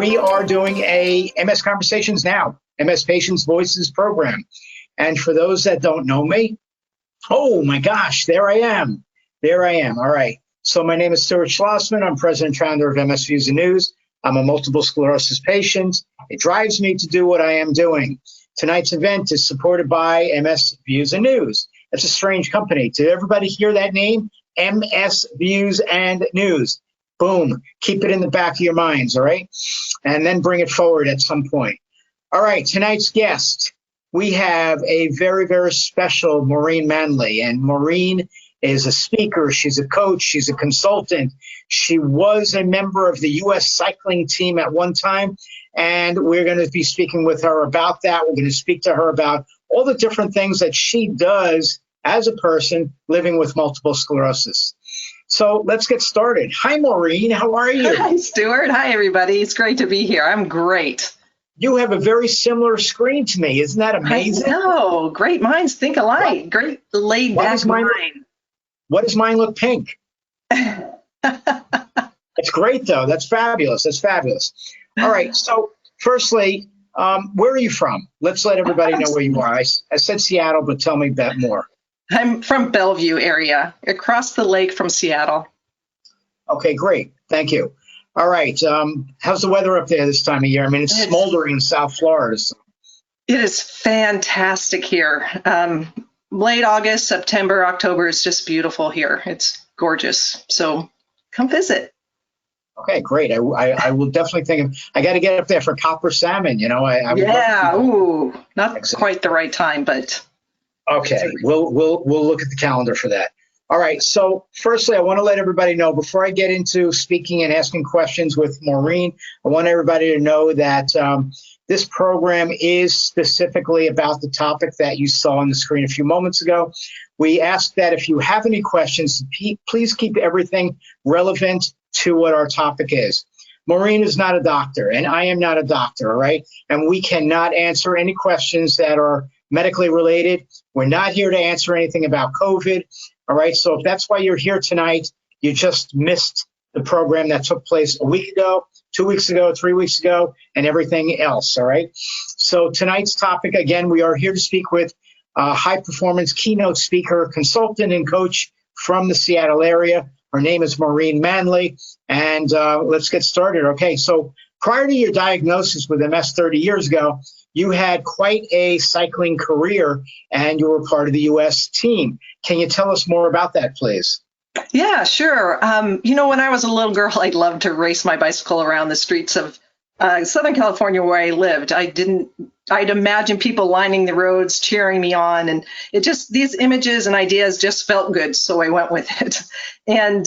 we are doing a MS Conversations Now, MS Patients Voices program. And for those that don't know me, oh my gosh, there I am. All right. So my name is Stuart Schlossman. I'm president and founder of MS Views and News. I'm a multiple sclerosis patient. It drives me to do what I am doing. Tonight's event is supported by MS Views and News. That's a strange company. Did everybody hear that name? MS Views and News. Boom. Keep it in the back of your minds, all right? And then bring it forward at some point. All right, tonight's guest, we have a very, very special Maureen Manley. And Maureen is a speaker. She's a coach. She's a consultant. She was a member of the U.S. cycling team at one time. And we're going to be speaking with her about that. We're going to speak to her about all the different things that she does as a person living with multiple sclerosis. So let's get started. Hi, Maureen. How are you? Hi, Stuart. Hi, everybody. It's great to be here. I'm great. You have a very similar screen to me. Isn't that amazing? I know. Great minds think alike. What? Great laid back mind. What does mine look pink? It's great, though. That's fabulous. That's fabulous. All right. So firstly, where are you from? Let's let everybody know where you are. I said Seattle, but tell me a bit more. I'm from Bellevue area, across the lake from Seattle. Okay, great. Thank you. All right. How's the weather up there this time of year? I mean, it's smoldering in South Florida. So. It is fantastic here. Late August, September, October is just beautiful here. It's gorgeous. So come visit. Okay, great. I will definitely think of. I got to get up there for copper salmon. You know, yeah. Ooh, not quite the right time, but. Okay, we'll look at the calendar for that. All right. So, firstly, I want to let everybody know before I get into speaking and asking questions with Maureen. I want everybody to know that this program is specifically about the topic that you saw on the screen a few moments ago. We ask that if you have any questions, please keep everything relevant to what our topic is. Maureen is not a doctor, and I am not a doctor, all right? And we cannot answer any questions that are medically related. We're not here to answer anything about COVID, all right? So if that's why you're here tonight, you just missed the program that took place a week ago, 2 weeks ago, 3 weeks ago, and everything else, all right? So tonight's topic, again, we are here to speak with a high-performance keynote speaker, consultant, and coach from the Seattle area. Her name is Maureen Manley, and let's get started. Okay, so prior to your diagnosis with MS 30 years ago, you had quite a cycling career, and you were part of the U.S. team. Can you tell us more about that, please? Yeah, sure. You know, when I was a little girl, I loved to race my bicycle around the streets of Southern California where I lived. I'd imagine people lining the roads, cheering me on, and these images and ideas just felt good, so I went with it. And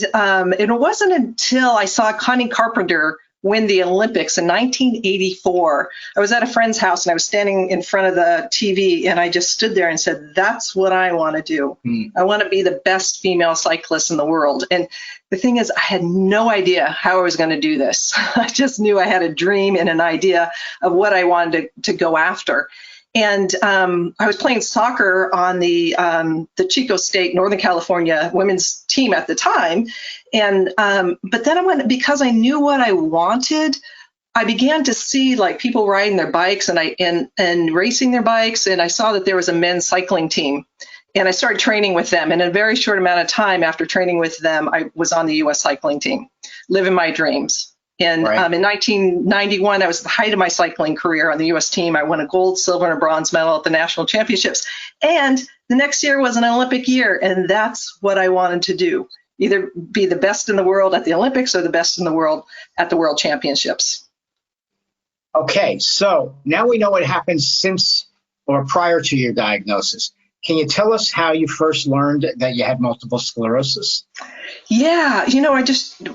it wasn't until I saw Connie Carpenter win the Olympics in 1984. I was at a friend's house and I was standing in front of the TV and I just stood there and said, that's what I want to do. I want to be the best female cyclist in the world. And the thing is, I had no idea how I was going to do this. I just knew I had a dream and an idea of what I wanted to go after. And I was playing soccer on the Chico State, Northern California women's team at the time. And but then because I knew what I wanted, I began to see like people riding their bikes and racing their bikes. And I saw that there was a men's cycling team. And I started training with them. And in a very short amount of time after training with them, I was on the U.S. cycling team, living my dreams. And in 1991, I was at the height of my cycling career on the U.S. team. I won a gold, silver, and a bronze medal at the national championships. And the next year was an Olympic year, and that's what I wanted to do, either be the best in the world at the Olympics or the best in the world at the World Championships. Okay, so now we know what happened since or prior to your diagnosis. Can you tell us how you first learned that you had multiple sclerosis? Yeah, you know,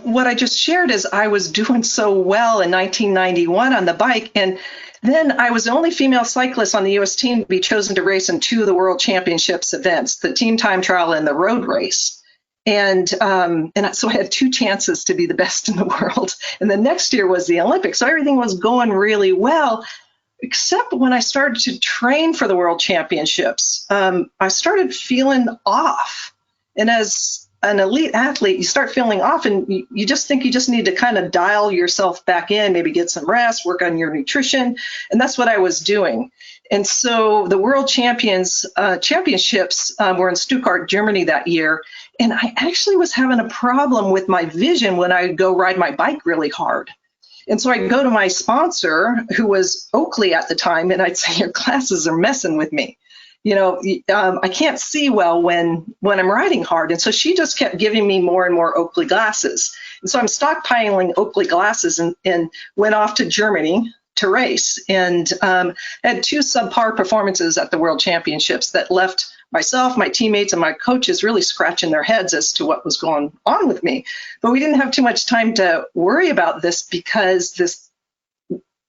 what I just shared is I was doing so well in 1991 on the bike, and then I was the only female cyclist on the U.S. team to be chosen to race in two of the World Championships events, the team time trial and the road race. And so I had two chances to be the best in the world. And the next year was the Olympics, so everything was going really well. Except when I started to train for the World Championships, I started feeling off. And as an elite athlete, you start feeling off, and you just think you just need to kind of dial yourself back in, maybe get some rest, work on your nutrition. And that's what I was doing. And so the World Championships were in Stuttgart, Germany that year. And I actually was having a problem with my vision when I would go ride my bike really hard. And so I'd go to my sponsor, who was Oakley at the time, and I'd say, your glasses are messing with me. I can't see well when I'm riding hard. And so she just kept giving me more and more Oakley glasses. And so I'm stockpiling Oakley glasses and went off to Germany to race, and had 2 subpar performances at the World Championships that left myself, my teammates, and my coaches really scratching their heads as to what was going on with me. But we didn't have too much time to worry about this, because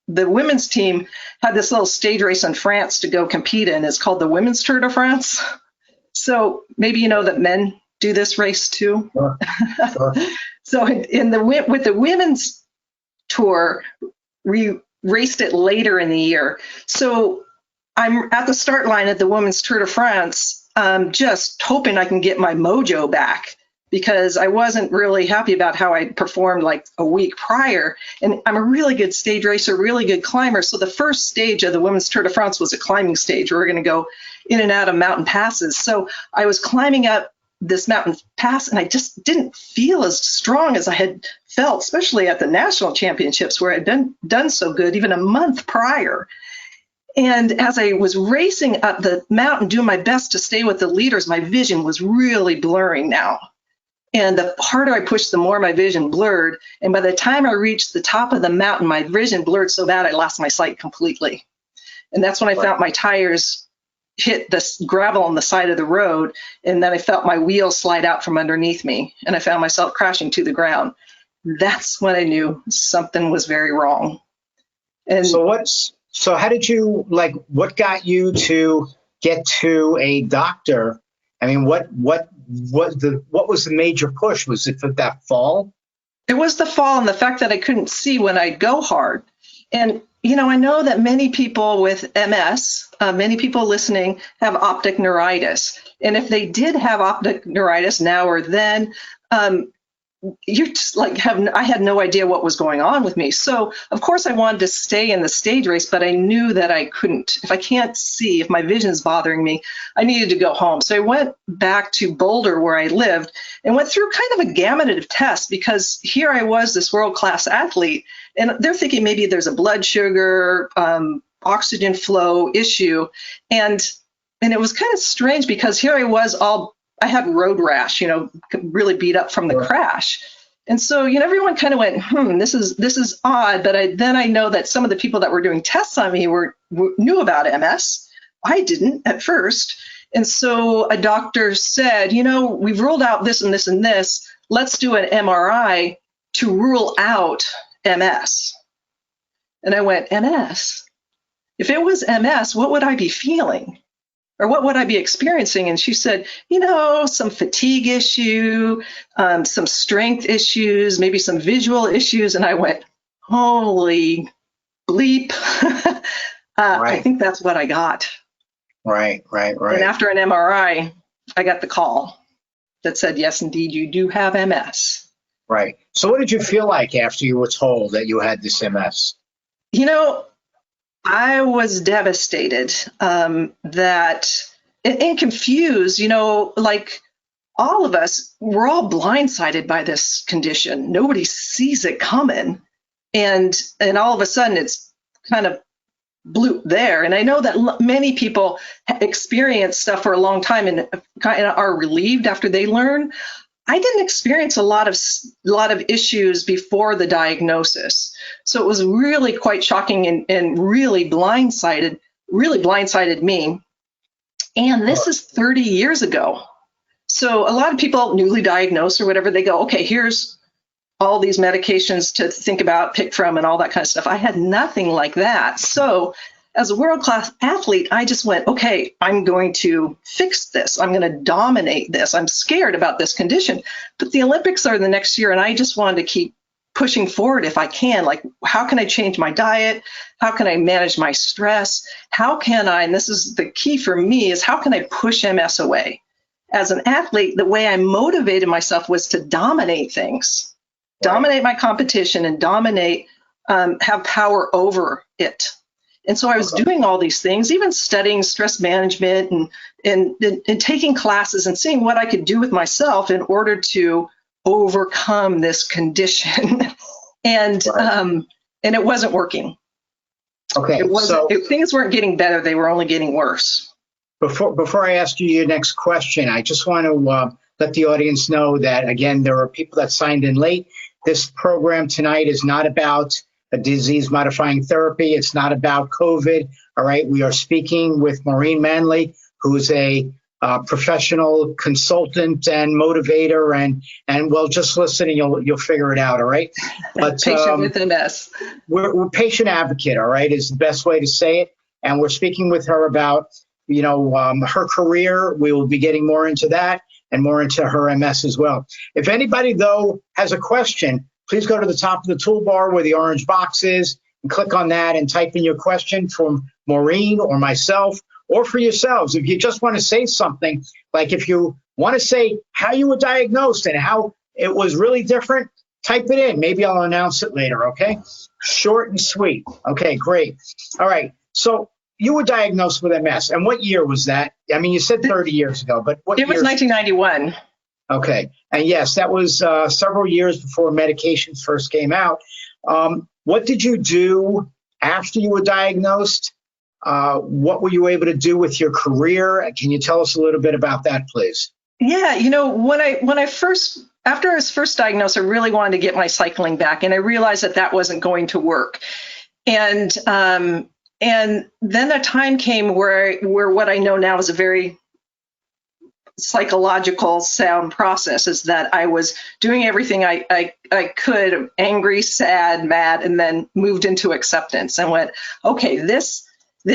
the women's team had this little stage race in France to go compete in. It's called the Women's Tour de France. So maybe you know that men do this race too. Sure. Sure. So with the women's tour, we raced it later in the year. So I'm at the start line at the Women's Tour de France, just hoping I can get my mojo back, because I wasn't really happy about how I performed like a week prior. And I'm a really good stage racer, really good climber. So the first stage of the Women's Tour de France was a climbing stage. We were going to go in and out of mountain passes. So I was climbing up this mountain pass, and I just didn't feel as strong as I had felt, especially at the national championships, where I'd done so good even a month prior. And as I was racing up the mountain, doing my best to stay with the leaders, my vision was really blurring now. And the harder I pushed, the more my vision blurred. And by the time I reached the top of the mountain, my vision blurred so bad I lost my sight completely. And that's when I felt my tires hit this gravel on the side of the road. And then I felt my wheels slide out from underneath me. And I found myself crashing to the ground. That's when I knew something was very wrong. And so how did you, what got you to get to a doctor? I mean, what was the major push? Was it for that fall? It was the fall, and the fact that I couldn't see when I'd go hard. And, I know that many people with MS, many people listening, have optic neuritis. And if they did have optic neuritis now or then, you're just I had no idea what was going on with me. So of course I wanted to stay in the stage race, but I knew that I couldn't. If I can't see, if my vision's bothering me, I needed to go home. So I went back to Boulder, where I lived, and went through kind of a gamut of tests, because here I was, this world-class athlete, and they're thinking maybe there's a blood sugar, oxygen flow issue. And it was kind of strange, because here I was I had road rash, really beat up from the crash. And so, everyone kind of went, this is odd. But then I know that some of the people that were doing tests on me knew about MS. I didn't at first. And so a doctor said, we've ruled out this and this and this. Let's do an MRI to rule out MS. And I went, MS? If it was MS, what would I be feeling? Or what would I be experiencing? And she said, some fatigue issue, some strength issues, maybe some visual issues. And I went, holy bleep. Right. I think that's what I got. Right. And after an MRI, I got the call that said, yes, indeed, you do have MS. Right. So what did you feel like after you were told that you had this MS? I was devastated, and confused, like all of us, we're all blindsided by this condition. Nobody sees it coming. And all of a sudden it's kind of bloop there. And I know that many people experience stuff for a long time and kind of are relieved after they learn. I didn't experience a lot of issues before the diagnosis. So it was really quite shocking and really blindsided me. And this is 30 years ago. So a lot of people newly diagnosed or whatever, they go, okay, here's all these medications to think about, pick from, and all that kind of stuff. I had nothing like that. So as a world-class athlete, I just went, okay, I'm going to fix this. I'm going to dominate this. I'm scared about this condition. But the Olympics are the next year, and I just wanted to keep pushing forward if I can. Like, how can I change my diet? How can I manage my stress? How can I, and this is the key for me, is how can I push MS away? as an athlete, the way I motivated myself was to dominate things, dominate my competition, and dominate, have power over it. And so I was doing all these things, even studying stress management and taking classes and seeing what I could do with myself in order to overcome this condition. And it wasn't working. Okay. Things weren't getting better. They were only getting worse. Before I ask you your next question, I just want to let the audience know that, again, there are people that signed in late. This program tonight is not about a disease-modifying therapy. It's not about COVID. All right. We are speaking with Maureen Manley, who is a professional consultant and motivator, and well, just listen and you'll figher it out. All right. But patient with MS. We're patient advocate. All right, is the best way to say it. And we're speaking with her about, her career. We will be getting more into that and more into her MS as well. If anybody, though, has a question, please go to the top of the toolbar where the orange box is and click on that and type in your question from Maureen or myself, or for yourselves. If you just want to say something, like if you want to say how you were diagnosed and how it was really different, type it in. Maybe I'll announce it later, okay? Short and sweet. Okay, great. All right, so you were diagnosed with MS, and what year was that? I mean, you said 30 years ago, but what year? It was 1991. Okay, and yes, that was several years before medications first came out. What did you do after you were diagnosed? What were you able to do with your career? Can you tell us a little bit about that, please? Yeah, after I was first diagnosed, I really wanted to get my cycling back, and I realized that wasn't going to work. And then a time came where what I know now is a very psychological sound process, is that I was doing everything I could, angry, sad, mad, and then moved into acceptance and went, okay, this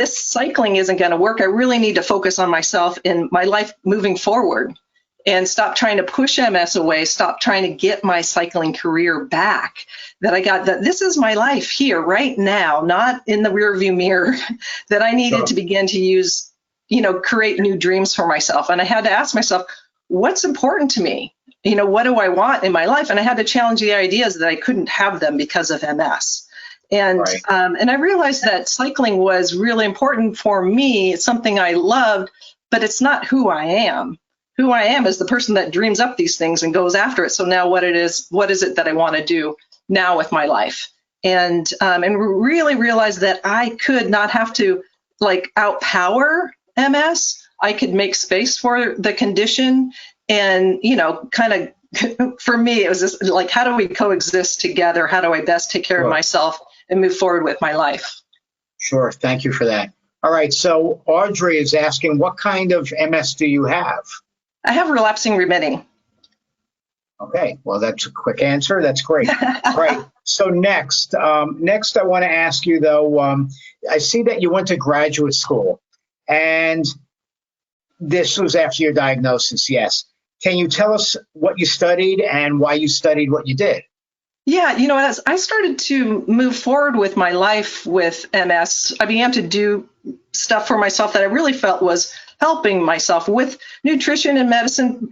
cycling isn't going to work. I really need to focus on myself in my life moving forward and stop trying to push MS away, stop trying to get my cycling career back. That this is my life here right now, not in the rearview mirror, that I needed to begin to use, create new dreams for myself. And I had to ask myself, what's important to me? What do I want in my life? And I had to challenge the ideas that I couldn't have them because of MS. And I realized that cycling was really important for me. It's something I loved, but it's not who I am. Who I am is the person that dreams up these things and goes after it. So now what is it that I want to do now with my life? And really realized that I could not have to outpower MS. I could make space for the condition, and kind of for me, it was just like, how do we coexist together? How do I best take care of myself and move forward with my life? Sure. Thank you for that. All right. So Audrey is asking, what kind of MS do you have? I have relapsing remitting. Okay. Well, that's a quick answer. That's great. All right. So next I want to ask you, though, I see that you went to graduate school, and this was after your diagnosis. Yes. Can you tell us what you studied and why you studied what you did? Yeah, as I started to move forward with my life with MS, I began to do stuff for myself that I really felt was helping myself with nutrition and medicine,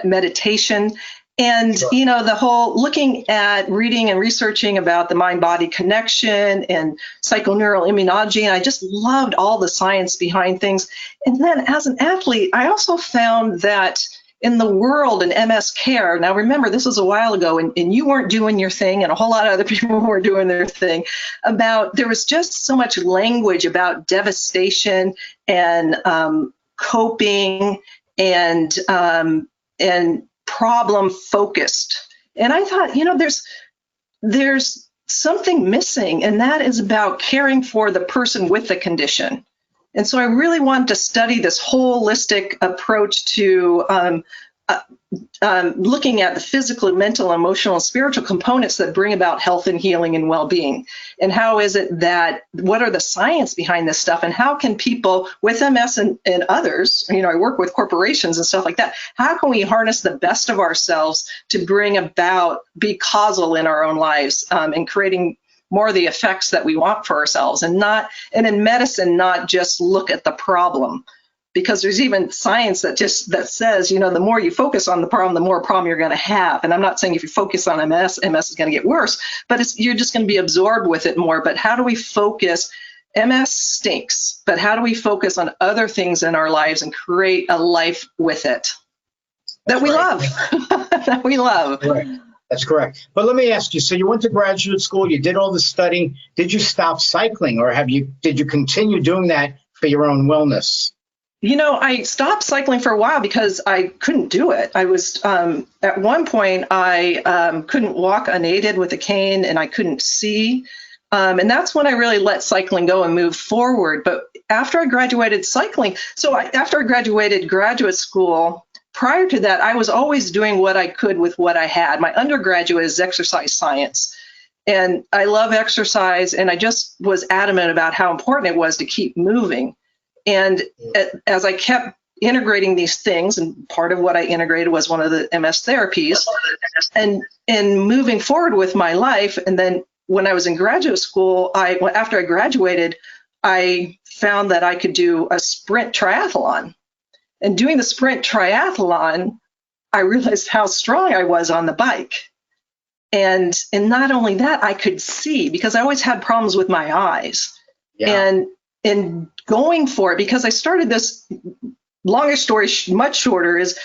meditation, and, the whole looking at reading and researching about the mind-body connection and psychoneural immunology. And I just loved all the science behind things. And then as an athlete, I also found that in the world in MS care, now remember, this was a while ago, and you weren't doing your thing, and a whole lot of other people were doing their thing, there was just so much language about devastation and coping and problem focused. And I thought, there's something missing, and that is about caring for the person with the condition. And so I really wanted to study this holistic approach to looking at the physical, mental, emotional, and spiritual components that bring about health and healing and well-being. And how is it what are the science behind this stuff, and how can people with MS and others, I work with corporations and stuff like that, how can we harness the best of ourselves to be causal in our own lives, and creating more of the effects that we want for ourselves, and in medicine, not just look at the problem, because there's even science that says, the more you focus on the problem, the more problem you're going to have. And I'm not saying if you focus on MS is going to get worse, but you're just going to be absorbed with it more. But how do we focus? MS stinks, but how do we focus on other things in our lives and create a life with it that we love? That we love. Correct. That's correct. But let me ask you, so you went to graduate school, you did all the studying. Did you stop cycling, or did you continue doing that for your own wellness? I stopped cycling for a while because I couldn't do it. I was, at one point, I couldn't walk unaided with a cane, and I couldn't see. And that's when I really let cycling go and move forward. But after I graduated after I graduated graduate school, prior to that, I was always doing what I could with what I had. My undergraduate is exercise science. And I love exercise, and I just was adamant about how important it was to keep moving. And as I kept integrating these things, and part of what I integrated was one of the MS therapies, and moving forward with my life. And then when I was in graduate school, after I graduated, I found that I could do a sprint triathlon. And doing the sprint triathlon, I realized how strong I was on the bike. And not only that, I could see, because I always had problems with my eyes. Yeah. And in going for it, because I started this, longest story, much shorter, is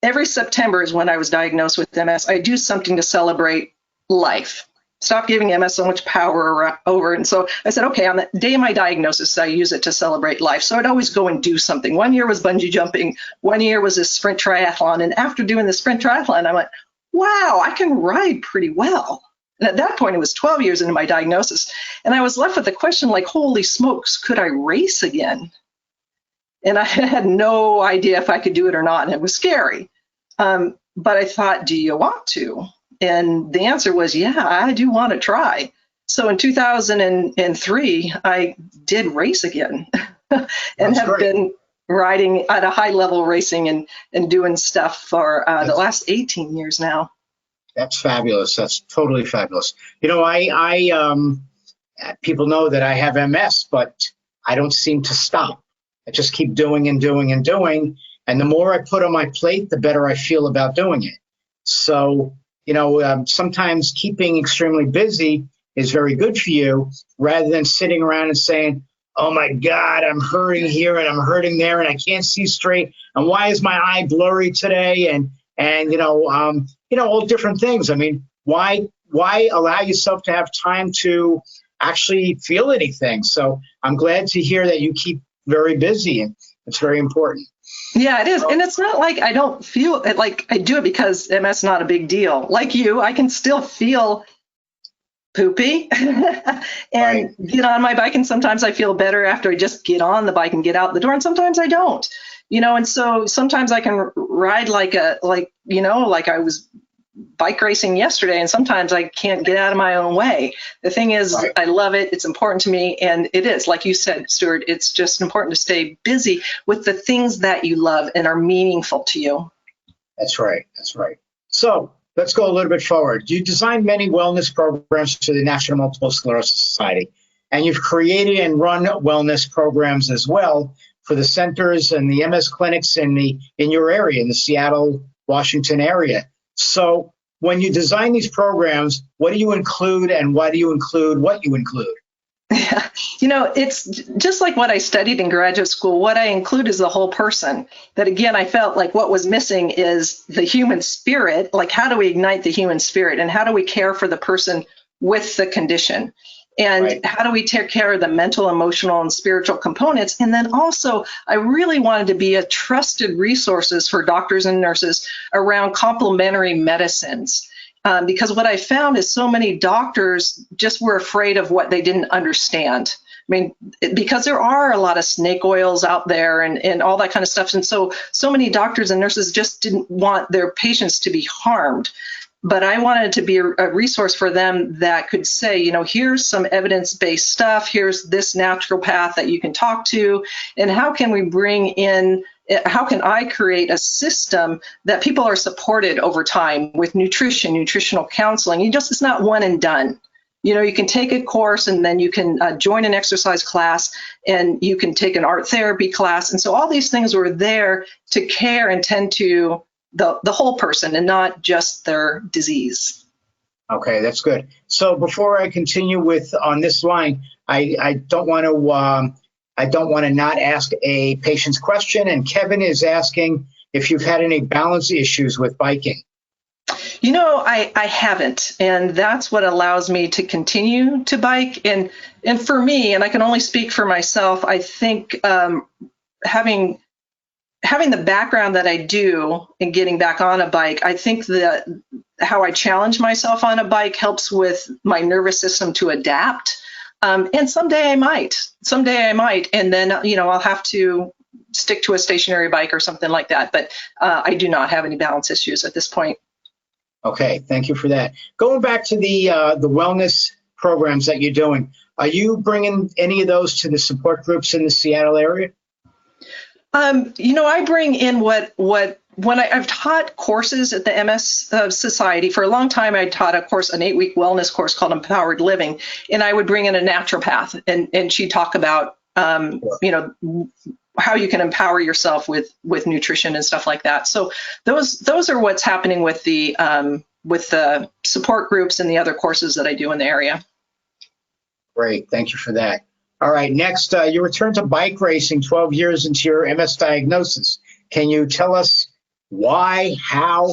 every September is when I was diagnosed with MS. I do something to celebrate life. Stop giving MS so much power over. And so I said, okay, on the day of my diagnosis, I use it to celebrate life. So I'd always go and do something. One year was bungee jumping. One year was a sprint triathlon. And after doing the sprint triathlon, I went, wow, I can ride pretty well. And at that point, it was 12 years into my diagnosis. And I was left with the question, like, holy smokes, could I race again? And I had no idea if I could do it or not. And it was scary. But I thought, do you want to? And the answer was, yeah, I do want to try. So in 2003, I did race again and have been riding at a high level racing and doing stuff for the last 18 years now. That's fabulous. That's totally fabulous. People know that I have MS, but I don't seem to stop. I just keep doing and doing and doing. And the more I put on my plate, the better I feel about doing it. So, sometimes keeping extremely busy is very good for you, rather than sitting around and saying, oh my God, I'm hurting here and I'm hurting there and I can't see straight. And why is my eye blurry today? And all different things. I mean, why allow yourself to have time to actually feel anything? So I'm glad to hear that you keep very busy, and it's very important. Yeah, it is. And it's not like I don't feel it, like I do it because MS is not a big deal. Like you, I can still feel poopy and get on my bike. And sometimes I feel better after I just get on the bike and get out the door. And sometimes I don't, and so sometimes I can ride like I was bike racing yesterday, and sometimes I can't get out of my own way. The thing is, I love it. It's important to me. And it is, like you said, Stuart, it's just important to stay busy with the things that you love and are meaningful to you. That's right. That's right. So let's go a little bit forward. You designed many wellness programs for the National Multiple Sclerosis Society, and you've created and run wellness programs as well for the centers and the MS clinics in your area, in the Seattle, Washington area. So when you design these programs, what do you include, and why do you include what you include? Yeah. It's just like what I studied in graduate school. What I include is the whole person. That, again, I felt like what was missing is the human spirit. Like, how do we ignite the human spirit, and how do we care for the person with the condition? And how do we take care of the mental, emotional, and spiritual components? And then also, I really wanted to be a trusted resources for doctors and nurses around complementary medicines. Because what I found is so many doctors just were afraid of what they didn't understand. I mean, because there are a lot of snake oils out there and all that kind of stuff. And so many doctors and nurses just didn't want their patients to be harmed. But I wanted to be a resource for them that could say, here's some evidence-based stuff, here's this naturopath that you can talk to, and how can I create a system that people are supported over time with nutrition, nutritional counseling? It's not one and done. You can take a course, and then you can join an exercise class, and you can take an art therapy class. And so all these things were there to care and tend to the whole person and not just their disease. Okay, that's good. So before I continue with on this line, I don't want to not ask a patient's question. And Kevin is asking if you've had any balance issues with biking. I haven't, and that's what allows me to continue to bike. And for me, and I can only speak for myself, I think having the background that I do in getting back on a bike, I think that how I challenge myself on a bike helps with my nervous system to adapt. And someday I might, and then I'll have to stick to a stationary bike or something like that. But I do not have any balance issues at this point. Okay, thank you for that. Going back to the wellness programs that you're doing, are you bringing any of those to the support groups in the Seattle area? I bring in when I've taught courses at the MS Society for a long time. I taught an 8-week wellness course called Empowered Living, and I would bring in a naturopath, and she'd talk about how you can empower yourself with nutrition and stuff like that. So those are what's happening with the support groups and the other courses that I do in the area. Great, thank you for that. All right, next, you returned to bike racing 12 years into your MS diagnosis. Can you tell us why, how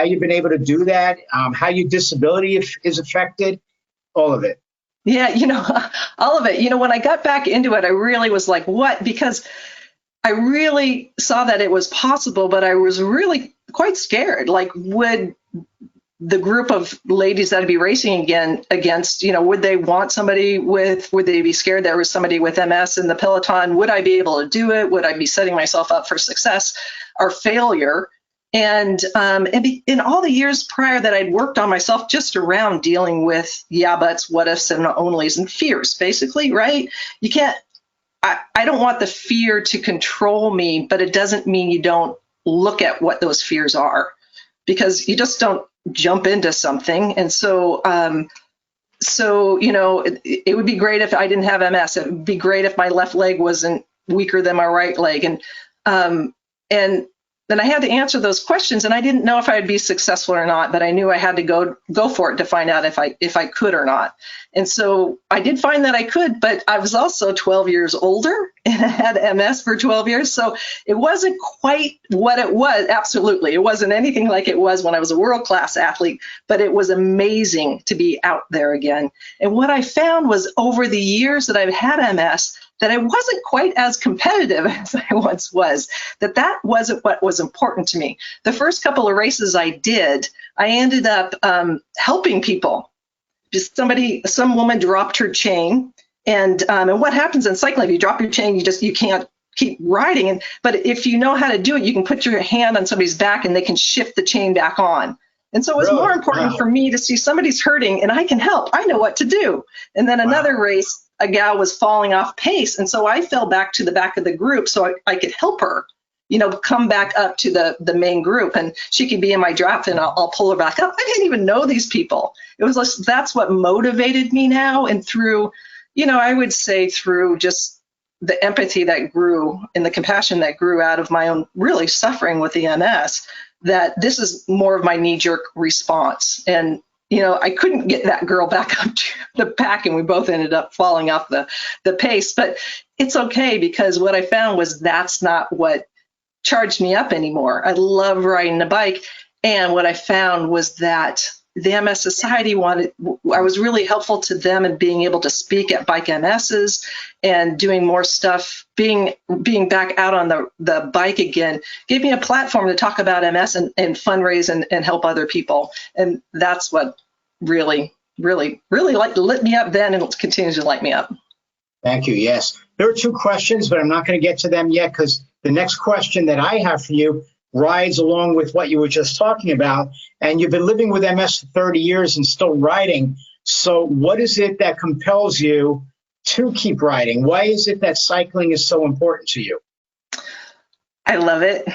you've been able to do that, how your disability is affected, all of it? Yeah, all of it. When I got back into it, I really was like, what? Because I really saw that it was possible, but I was really quite scared. Like, would the group of ladies that I'd be racing against, would they want somebody would they be scared there was somebody with MS in the peloton? Would I be able to do it? Would I be setting myself up for success or failure? And in all the years prior that I'd worked on myself just around dealing with yeah buts, what ifs, and onlys and fears, basically, right? You can't, I don't want the fear to control me, but it doesn't mean you don't look at what those fears are, because you just don't jump into something. And so, it would be great if I didn't have MS. It would be great if my left leg wasn't weaker than my right leg. And then I had to answer those questions, and I didn't know if I'd be successful or not, but I knew I had to go for it to find out if I could or not. And so I did find that I could, but I was also 12 years older and I had MS for 12 years. So it wasn't quite what it was. Absolutely. It wasn't anything like it was when I was a world-class athlete, but it was amazing to be out there again. And what I found was over the years that I've had MS, that I wasn't quite as competitive as I once was, that wasn't what was important to me. The first couple of races I did, I ended up helping people. Just some woman dropped her chain, and what happens in cycling, if you drop your chain, you can't keep riding. But if you know how to do it, you can put your hand on somebody's back and they can shift the chain back on. And so it was more important for me to see somebody's hurting and I can help. I know what to do. And then another race, a gal was falling off pace. And so I fell back to the back of the group so I could help her, come back up to the main group, and she could be in my draft and I'll pull her back up. I didn't even know these people. It was like, that's what motivated me now. And through, I would say through just the empathy that grew and the compassion that grew out of my own really suffering with the MS, that this is more of my knee-jerk response. And I couldn't get that girl back up to the pack, and we both ended up falling off the pace. But it's okay, because what I found was that's not what charged me up anymore. I love riding a bike. And what I found was that the MS Society I was really helpful to them in being able to speak at Bike MS's and doing more stuff, being back out on the bike again, gave me a platform to talk about MS and fundraise and help other people. And that's what really, really, really lit me up then, and it continues to light me up. Thank you. Yes. There are two questions, but I'm not going to get to them yet, because the next question that I have for you rides along with what you were just talking about. And you've been living with MS for 30 years and still riding. So what is it that compels you to keep riding? Why is it that cycling is so important to you? I love it.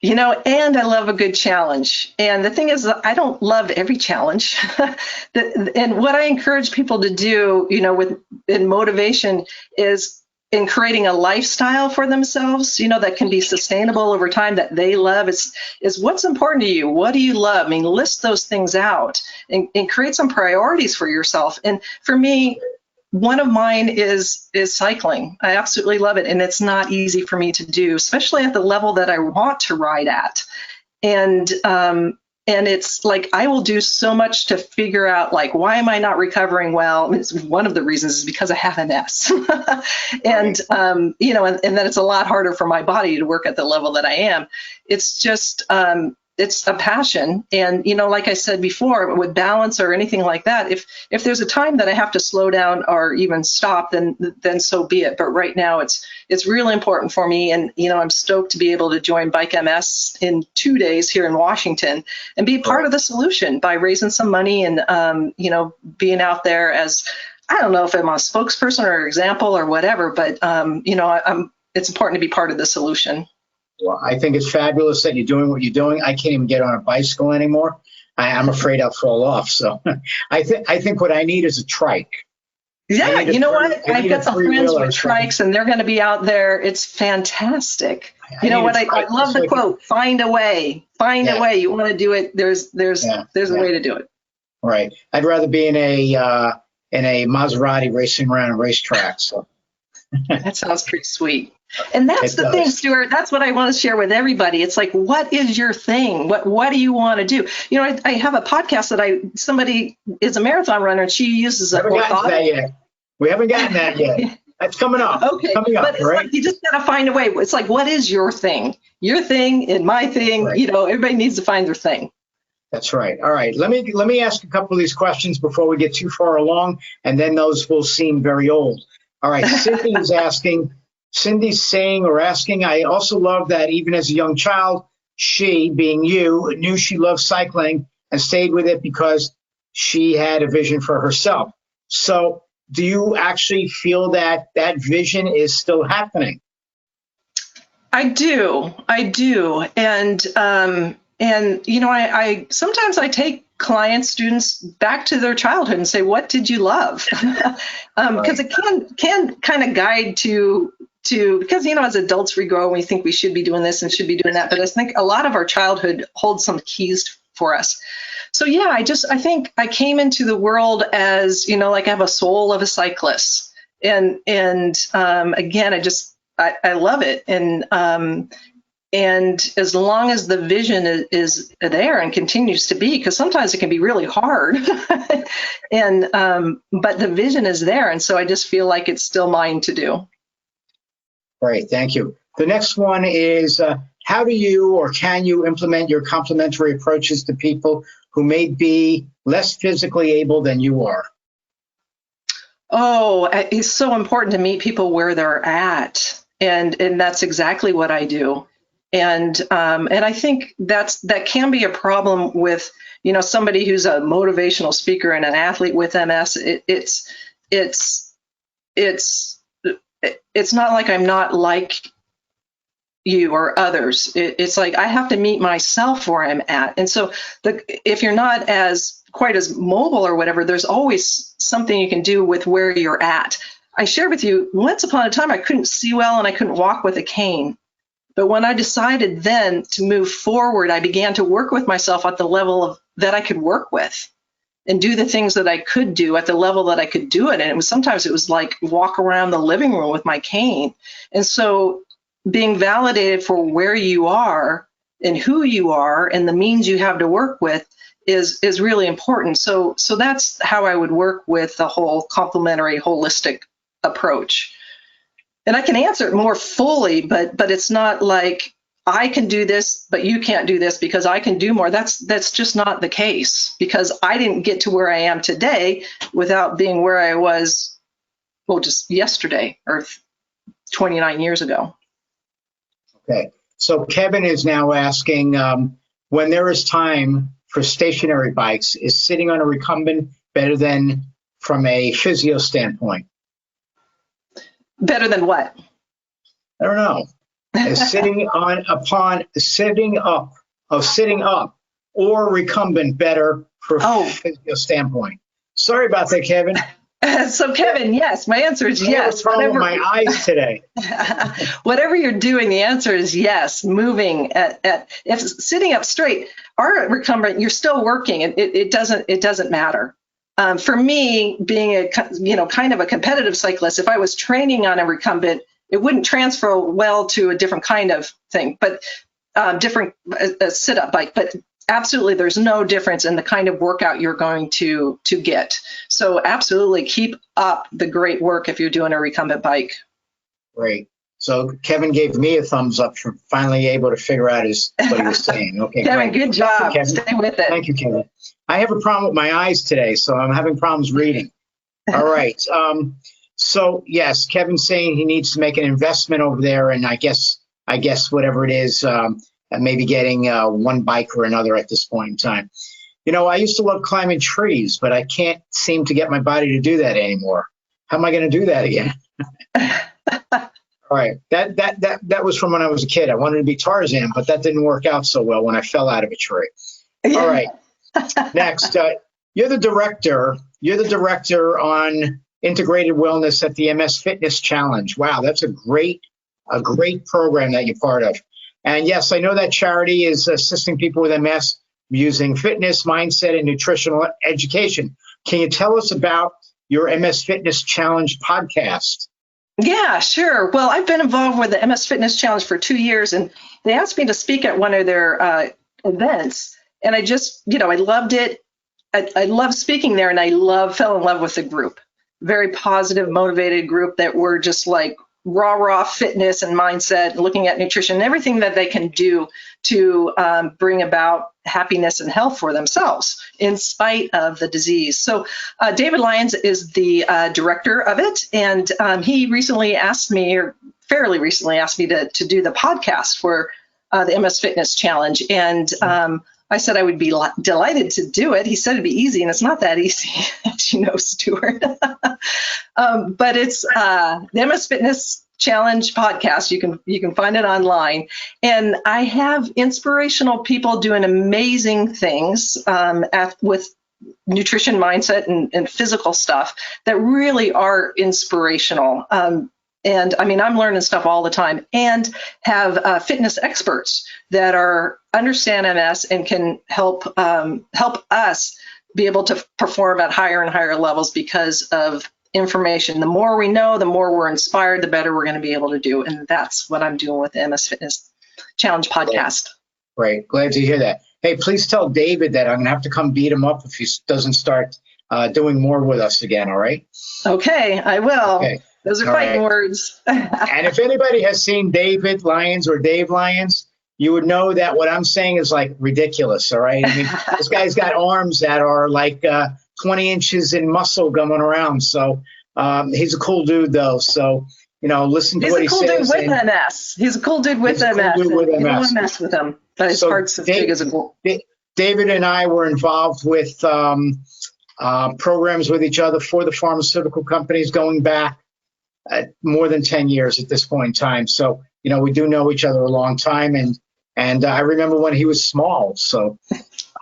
And I love a good challenge. And the thing is, I don't love every challenge. And what I encourage people to do, in motivation is in creating a lifestyle for themselves, that can be sustainable over time, that they love, is what's important to you. What do you love? I mean, list those things out and create some priorities for yourself. And for me, one of mine is cycling. I absolutely love it. And it's not easy for me to do, especially at the level that I want to ride at. And it's like, I will do so much to figure out, like, why am I not recovering well? It's one of the reasons is because I have MS. And, and then it's a lot harder for my body to work at the level that I am. It's just, it's a passion. And, like I said before, with balance or anything like that, if there's a time that I have to slow down or even stop, then so be it. But right now it's really important for me. And, I'm stoked to be able to join Bike MS in 2 days here in Washington and be part of the solution by raising some money and, being out there as, I don't know if I'm a spokesperson or example or whatever, but, it's important to be part of the solution. Well, I think it's fabulous that you're doing what you're doing. I can't even get on a bicycle anymore. I'm afraid I'll fall off. So I think what I need is a trike. Yeah, you know what? I've got some friends with trikes, and they're going to be out there. It's fantastic. I love the quote: "Find a way. Find a way. You want to do it. There's a way to do it." Right. I'd rather be in a Maserati racing around a racetrack. So that sounds pretty sweet. And that's the thing, Stuart. That's what I want to share with everybody. It's like, what is your thing? What do you want to do? I have a podcast that somebody is a marathon runner, and she uses a orthotic. We haven't gotten that yet. That's coming up. Okay. Coming up, but it's right? like, you just got to find a way. It's like, what is your thing? Your thing and my thing. Right. Everybody needs to find their thing. That's right. All right. Let me ask a couple of these questions before we get too far along, and then those will seem very old. All right. Cindy's saying or asking, I also love that even as a young child, she, being you, knew she loved cycling and stayed with it because she had a vision for herself. So do you actually feel that vision is still happening? I do. And, I sometimes I take clients, students back to their childhood and say, what did you love? Because it can kind of guide to because, as adults, we grow and we think we should be doing this and should be doing that. But I think a lot of our childhood holds some keys for us. So, I think I came into the world as, like I have a soul of a cyclist. And again, I love it. And as long as the vision is there and continues to be, because sometimes it can be really hard, but the vision is there. And so I just feel like it's still mine to do. Great, thank you. The next one is, how do you or can you implement your complementary approaches to people who may be less physically able than you are? Oh, it's so important to meet people where they're at. And that's exactly what I do. And I think that can be a problem with, somebody who's a motivational speaker and an athlete with MS. It's not like I'm not like you or others. It's like I have to meet myself where I'm at. And so if you're not quite as mobile or whatever, there's always something you can do with where you're at. I shared with you, once upon a time, I couldn't see well and I couldn't walk with a cane. But when I decided then to move forward, I began to work with myself at the level that I could work with and do the things that I could do at the level that I could do it. And sometimes it was like walk around the living room with my cane. And so being validated for where you are and who you are and the means you have to work with is really important. So that's how I would work with the whole complementary holistic approach. And I can answer it more fully, but it's not like I can do this, but you can't do this because I can do more. That's just not the case, because I didn't get to where I am today without being where I was, just yesterday or 29 years ago. Okay. So Kevin is now asking, when there is time for stationary bikes, is sitting on a recumbent better than from a physio standpoint? Better than what? I don't know. Sitting up or recumbent better for physical standpoint? Sorry about that, Kevin. So Kevin, yes, my answer is yes. I have a problem with my eyes today. Whatever you're doing, the answer is yes. Moving if sitting up straight or recumbent, you're still working. It doesn't matter. For me, being a kind of a competitive cyclist, if I was training on a recumbent, it wouldn't transfer well to a different kind of thing, but different sit-up bike. But absolutely, there's no difference in the kind of workout you're going to get. So absolutely, keep up the great work if you're doing a recumbent bike. Great. So Kevin gave me a thumbs up for finally able to figure out what he was saying. Okay, Kevin, great. good job. Kevin. Stay with it. Thank you, Kevin. I have a problem with my eyes today, so I'm having problems reading. All right. So yes, Kevin's saying he needs to make an investment over there, and I guess whatever it is, maybe getting one bike or another at this point in time. I used to love climbing trees, but I can't seem to get my body to do that anymore. How am I going to do that again? All right. That was from when I was a kid. I wanted to be Tarzan, but that didn't work out so well when I fell out of a tree. All right. Next, you're the director on integrated wellness at the MS Fitness Challenge. Wow, that's a great program that you're part of. And yes, I know that charity is assisting people with MS using fitness, mindset, and nutritional education. Can you tell us about your MS Fitness Challenge podcast? Yeah, sure. Well, I've been involved with the MS Fitness Challenge for 2 years, and they asked me to speak at one of their events. And I just, I loved it. I love speaking there, and I fell in love with the group. Very positive, motivated group that were just like raw fitness and mindset, looking at nutrition, everything that they can do to bring about happiness and health for themselves in spite of the disease. So David Lyons is the director of it, and he recently asked me, or fairly recently asked me to do the podcast for the MS Fitness Challenge. And I said I would be delighted to do it. He said it'd be easy, and it's not that easy, as you know, Stuart. But it's the MS Fitness Challenge podcast. You can find it online, and I have inspirational people doing amazing things with nutrition, mindset, and physical stuff that really are inspirational. And I mean, I'm learning stuff all the time, and have fitness experts that understand MS and can help us be able to perform at higher and higher levels because of information. The more we know, the more we're inspired, the better we're going to be able to do. And that's what I'm doing with the MS Fitness Challenge podcast. Great. Glad to hear that. Hey, please tell David that I'm going to have to come beat him up if he doesn't start doing more with us again. All right. Okay, I will. Okay. Those are fighting words. And if anybody has seen David Lyons or Dave Lyons, you would know that what I'm saying is like ridiculous. All right. I mean, this guy's got arms that are like 20 inches in muscle going around. So he's a cool dude, though. So, listen to what he says. He's a cool dude with MS. He's a cool dude with MS. You don't want to mess with him. But his heart's as big as a bull. David and I were involved with programs with each other for the pharmaceutical companies going back more than 10 years at this point in time. So, we do know each other a long time. And I remember when he was small. So,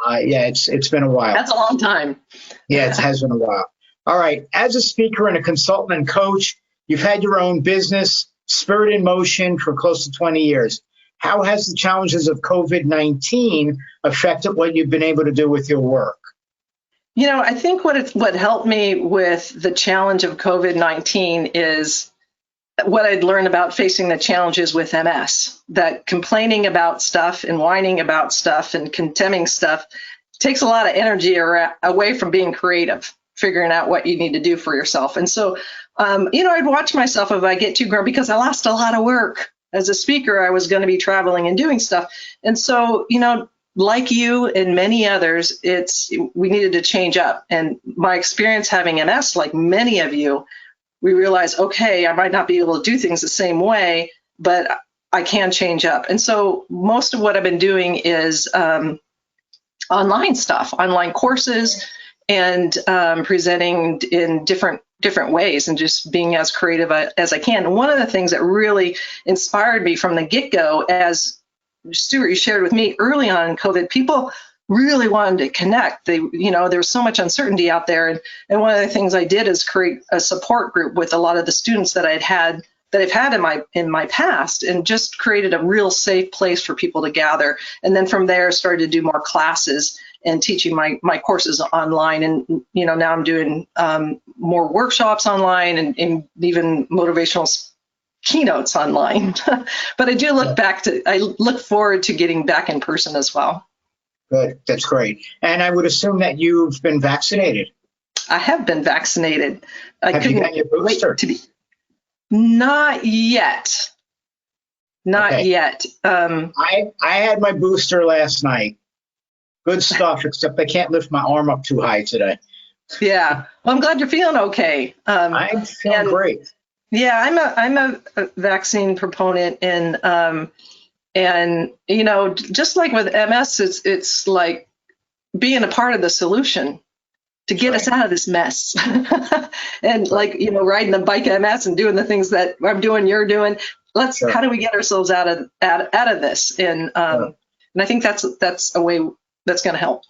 it's been a while. That's a long time. Yeah, it has been a while. All right. As a speaker and a consultant and coach, you've had your own business, Spirit in Motion, for close to 20 years. How has the challenges of COVID-19 affected what you've been able to do with your work? I think what helped me with the challenge of COVID-19 is what I'd learned about facing the challenges with MS, that complaining about stuff and whining about stuff and condemning stuff takes a lot of energy away from being creative, figuring out what you need to do for yourself. And so, I'd watch myself if I get too grumpy because I lost a lot of work. As a speaker, I was going to be traveling and doing stuff. And so, like you and many others, we needed to change up. And my experience having MS, like many of you, we realized, okay, I might not be able to do things the same way, but I can change up. And so most of what I've been doing is online stuff, online courses, and presenting in different different ways and just being as creative as I can. And one of the things that really inspired me from the get-go, as Stuart, you shared with me early on in COVID, people really wanted to connect. They, there was so much uncertainty out there. And one of the things I did is create a support group with a lot of the students that I've had in my past, and just created a real safe place for people to gather. And then from there, started to do more classes and teaching my courses online. And, now I'm doing more workshops online and even motivational keynotes online. But I do I look forward to getting back in person as well. Good. That's great. And I would assume that you've been vaccinated. I have been vaccinated. Have you got your booster? Not yet. Not yet. I had my booster last night. Good stuff, except I can't lift my arm up too high today. Yeah. Well, I'm glad you're feeling okay. I'm feeling great. Yeah, I'm a vaccine proponent, and just like with MS, it's like being a part of the solution to get us out of this mess. And riding a bike MS and doing the things that I'm doing, you're doing. How do we get ourselves out of this? And I think that's a way that's going to help.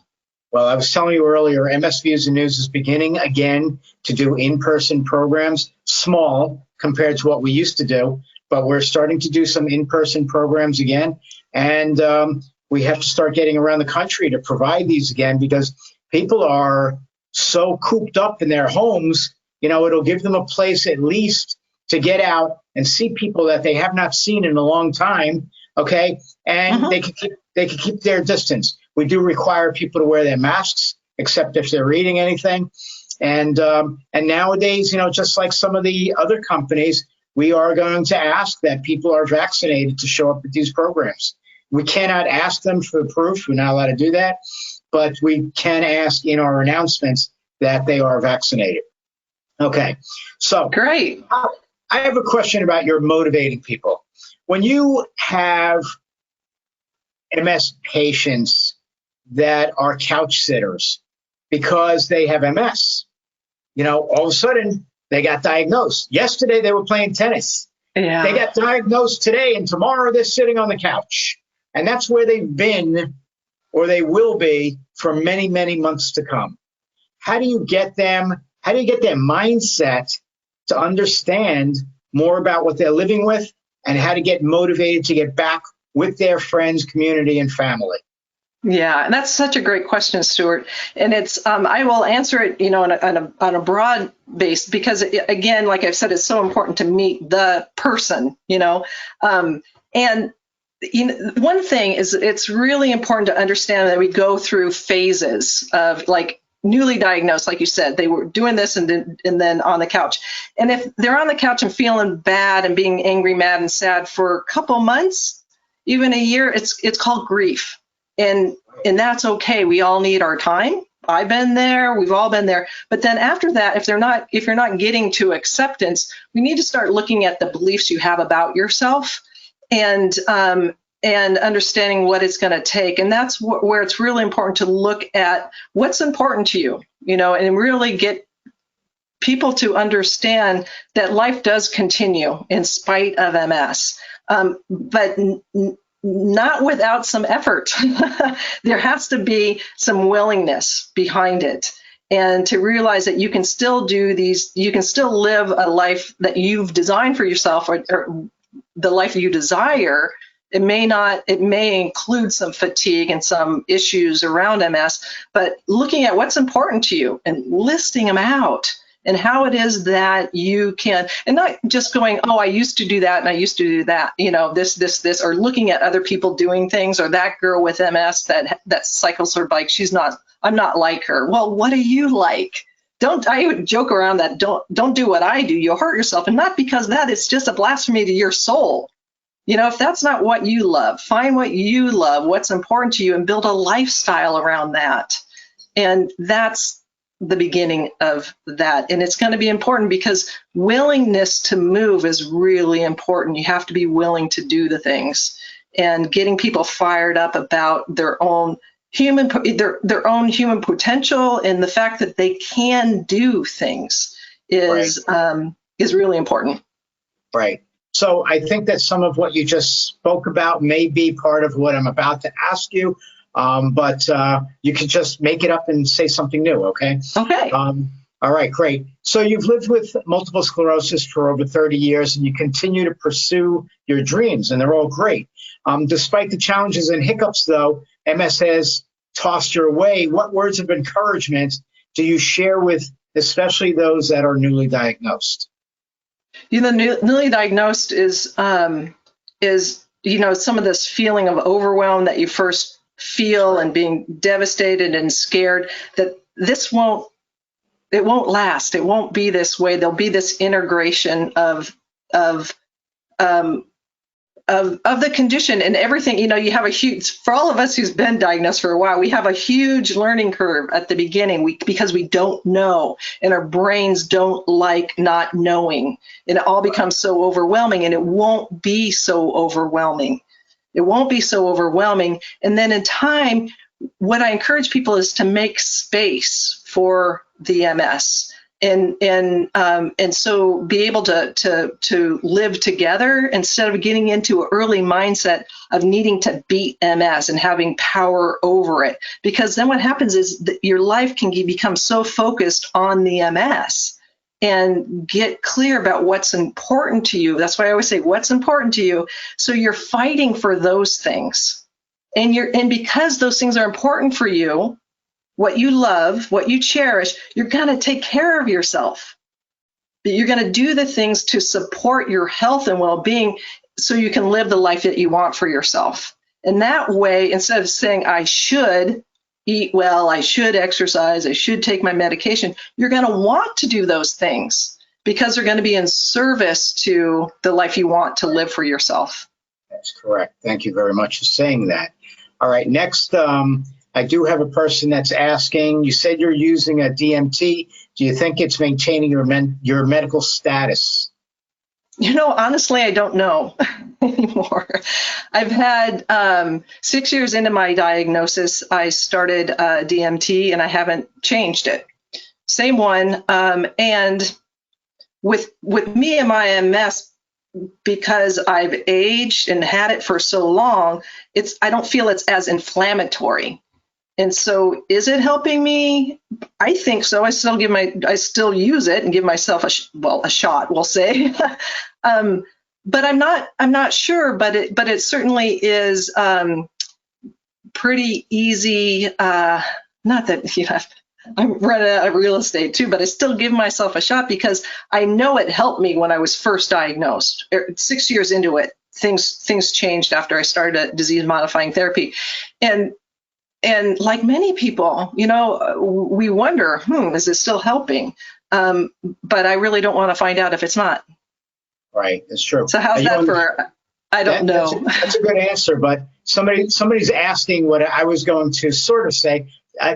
Well, I was telling you earlier, MS Views and News is beginning again to do in-person programs, small compared to what we used to do, but we're starting to do some in-person programs again. And we have to start getting around the country to provide these again, because people are so cooped up in their homes. It'll give them a place at least to get out and see people that they have not seen in a long time. Okay. And they can keep their distance. We do require people to wear their masks, except if they're eating anything. And nowadays, just like some of the other companies, we are going to ask that people are vaccinated to show up at these programs. We cannot ask them for proof. We're not allowed to do that. But we can ask in our announcements that they are vaccinated. Okay. So great. I have a question about your motivating people. When you have MS patients that are couch sitters because they have MS, all of a sudden they got diagnosed. Yesterday they were playing tennis. Yeah. They got diagnosed today, and tomorrow they're sitting on the couch. And that's where they've been, or they will be, for many, many months to come. How do you get their mindset to understand more about what they're living with, and how to get motivated to get back with their friends, community, and family? Yeah, and that's such a great question, Stuart. And it's I will answer it, on a broad base, because again, like I've said, it's so important to meet the person, and one thing is, it's really important to understand that we go through phases of, like, newly diagnosed, like you said, they were doing this and then on the couch. And if they're on the couch and feeling bad and being angry, mad, and sad for a couple months, even a year, it's called grief. And that's okay. We all need our time. I've been there. We've all been there. But then after that, if you're not getting to acceptance, we need to start looking at the beliefs you have about yourself, and understanding what it's going to take. And that's where it's really important to look at what's important to you, and really get people to understand that life does continue in spite of MS, but not without some effort. There has to be some willingness behind it. And to realize that you can still you can still live a life that you've designed for yourself, or the life you desire. It may include some fatigue and some issues around MS, but looking at what's important to you and listing them out, and how it is that you can, and not just going, oh, I used to do that and I used to do that, this, or looking at other people doing things, or that girl with MS that cycles her bike, I'm not like her. Well, what do you like? I would joke around that, don't do what I do, you'll hurt yourself. And not because that, it's just a blasphemy to your soul. If that's not what you love, find what you love, what's important to you, and build a lifestyle around that. And that's the beginning of that. And it's going to be important, because willingness to move is really important. You have to be willing to do the things, and getting people fired up about their own human potential, and the fact that they can do things. is really important. Right. So I think that some of what you just spoke about may be part of what I'm about to ask you, but you can just make it up and say something new, okay? Okay. All right, great. So you've lived with multiple sclerosis for over 30 years, and you continue to pursue your dreams, and they're all great. Despite the challenges and hiccups, though, MS has tossed your way. What words of encouragement do you share with especially those that are newly diagnosed? Newly diagnosed is some of this feeling of overwhelm that you first feel and being devastated and scared that it won't last. It won't be this way. There'll be this integration of the condition and everything. You have a huge, for all of us who's been diagnosed for a while, we have a huge learning curve at the beginning because we don't know, and our brains don't like not knowing, and it all becomes so overwhelming, and it won't be so overwhelming. It won't be so overwhelming. And then in time, what I encourage people is to make space for the MS. And so be able to live together instead of getting into an early mindset of needing to beat MS and having power over it. Because then what happens is that your life can become so focused on the MS and get clear about what's important to you. That's why I always say, what's important to you? So you're fighting for those things. And because those things are important for you, what you love, what you cherish, you're going to take care of yourself. You're going to do the things to support your health and well-being so you can live the life that you want for yourself. And that way, instead of saying, I should eat well, I should exercise, I should take my medication, you're going to want to do those things because they're going to be in service to the life you want to live for yourself. That's correct. Thank you very much for saying that. All right, next, I do have a person that's asking, you said you're using a DMT. Do you think it's maintaining your medical status? Honestly, I don't know anymore. I've had 6 years into my diagnosis, I started DMT and I haven't changed it. Same one. And with me and my MS, because I've aged and had it for so long, I don't feel it's as inflammatory. And so is it helping me? I think so. I still use it and give myself a shot, we'll say. But I'm not sure, but it certainly is pretty easy. Not that, I'm running out of real estate too, but I still give myself a shot because I know it helped me when I was first diagnosed. 6 years into it, things changed after I started a disease modifying therapy. And like many people, we wonder, is it still helping? But I really don't want to find out if it's not. Right, that's true. So how's that for, I don't know. That's a good answer, but somebody's asking what I was going to sort of say.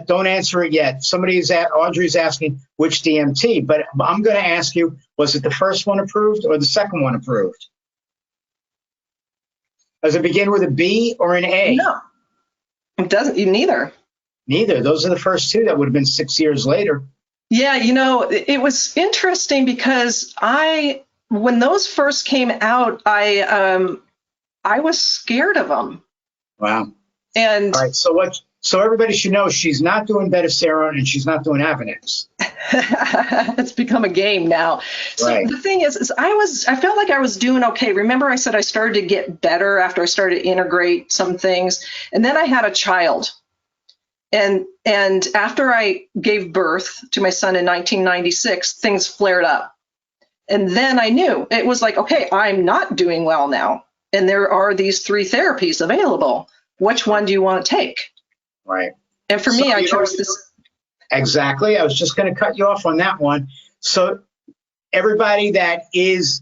Don't answer it yet. Audrey's asking which DMT, but I'm going to ask you, was it the first one approved or the second one approved? Does it begin with a B or an A? No. It doesn't, neither. Neither. Those are the first two. That would have been 6 years later. Yeah, it was interesting because when those first came out, I was scared of them. Wow. And all right, so everybody should know she's not doing Betaseron and she's not doing Avonex. It's become a game now. So right. The thing is I felt like I was doing okay. Remember I said I started to get better after I started to integrate some things. And then I had a child. And after I gave birth to my son in 1996, things flared up. And then I knew it was like, okay, I'm not doing well now. And there are these 3 therapies available. Which one do you want to take? Right. And for me, I chose this. Exactly. I was just going to cut you off on that one. So everybody that is